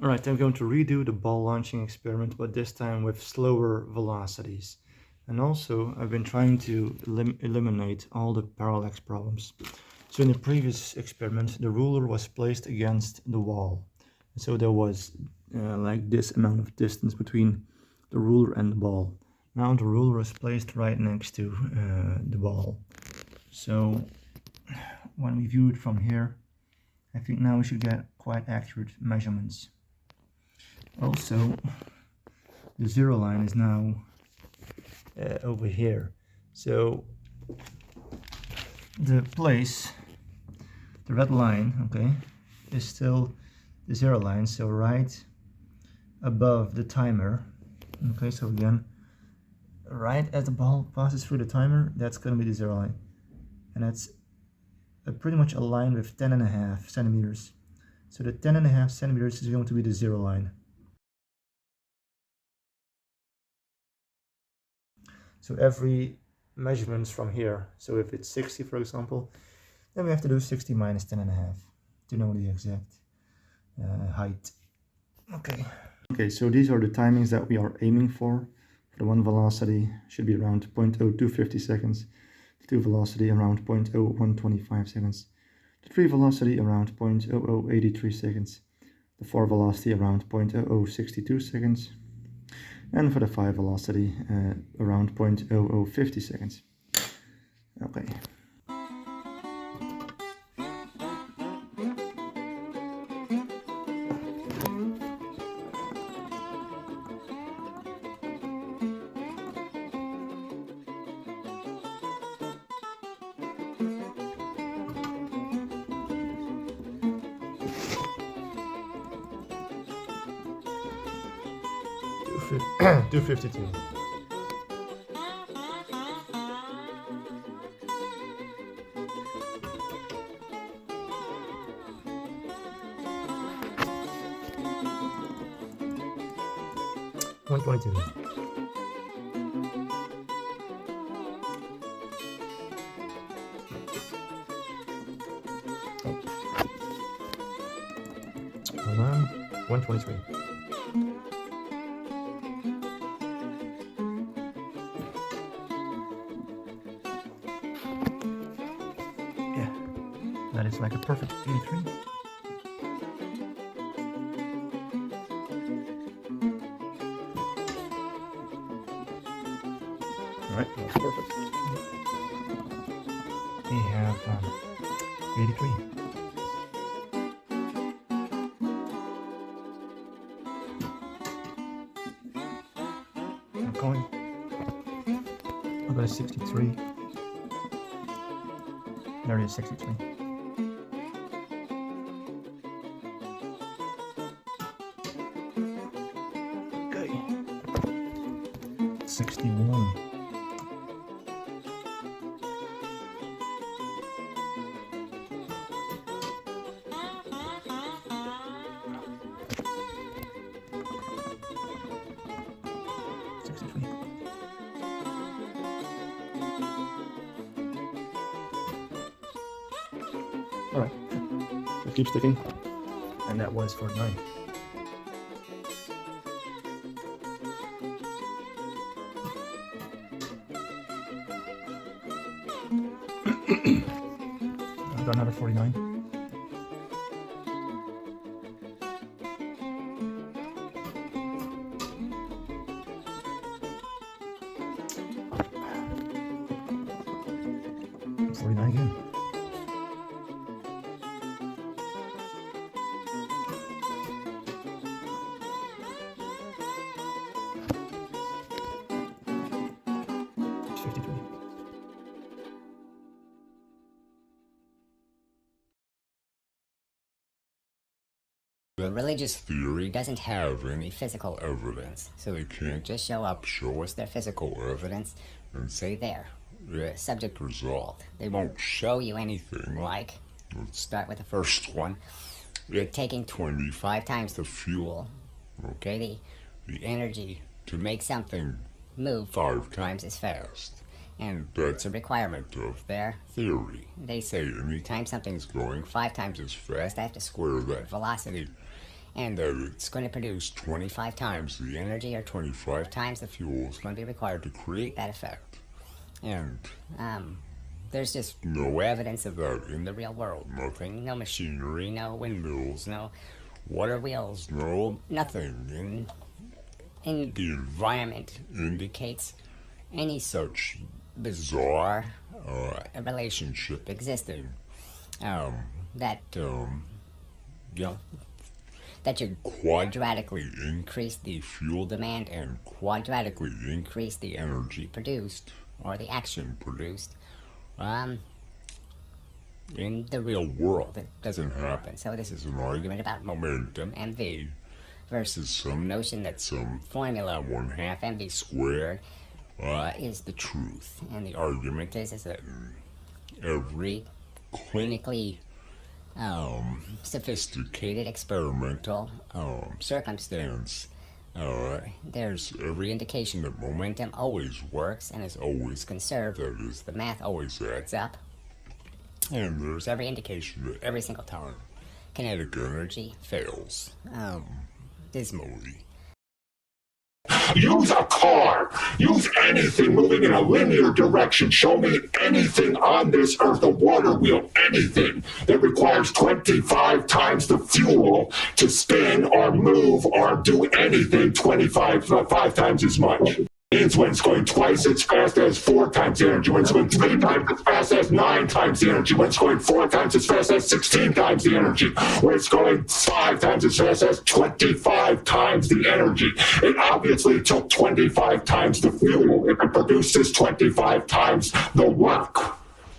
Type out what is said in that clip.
Alright, I'm going to redo the ball launching experiment, but this time with slower velocities. And also, I've been trying to eliminate all the parallax problems. So in the previous experiment, the ruler was placed against the wall. So there was like this amount of distance between the ruler and the ball. Now the ruler is placed right next to the ball. So when we view it from here, I think now we should get quite accurate measurements. Also, the zero line is now over here. So the place, the red line, okay, is still the zero line. So right above the timer. Okay, so again, right as the ball passes through the timer, that's going to be the zero line. And that's pretty much aligned with 10.5 centimeters. So the 10.5 centimeters is going to be the zero line. So every measurement from here, so if it's 60 for example, then we have to do 60 minus 10.5 to know the exact height. Okay, so these are the timings that we are aiming for. The one velocity should be around 0.0250 seconds, the two velocity around 0.0125 seconds, the three velocity around 0.0083 seconds, the four velocity around 0.0062 seconds, and for the 5 velocity around 0.0050 seconds. Okay. Do 52. $122. Hold on. 123. Yeah, that is like a perfect 83. Alright, that's perfect. We have 83. I'm going. I'll go to 63. There it is, 63. Okay. 61. Alright, so keep sticking. And that was 49. I've got another 49. Again. The religious theory doesn't have any physical evidence, so they can't just show up, show us their physical evidence, and say there, the subject result. They won't show you anything like, let's start with the first one, you're taking 25 times the fuel, okay, the energy to make something move 5 times as fast. And that's a requirement of their theory. They say anytime something's going 5 times as fast, I have to square that velocity. and it's going to produce 25 times the energy or 25 times the fuel is going to be required to create that effect. And there's just no evidence of that in the real world. Nothing, no machinery, no windmills, no water wheels, no nothing in the environment indicates any such bizarre relationship existing. That you quadratically increase the fuel demand and quadratically increase the energy produced or the action produced. In the real world, it doesn't happen. So this is an argument about momentum and V versus some notion that some formula 1/2 mv squared is the truth. And the argument is that every clinically sophisticated experimental circumstance, there's every indication that momentum always works and is always conserved. That is, the math always adds up. And there's every indication that every single time kinetic energy fails dismally. Use a car. Use anything moving in a linear direction. Show me anything on this earth, a water wheel, anything that requires 25 times the fuel to spin or move or do anything 5 times as much. It's when it's going twice as fast as 4 times the energy, when it's going 3 times as fast as 9 times the energy, when it's going 4 times as fast as 16 times the energy, when it's going 5 times as fast as 25 times the energy. It obviously took 25 times the fuel if it produces 25 times the work.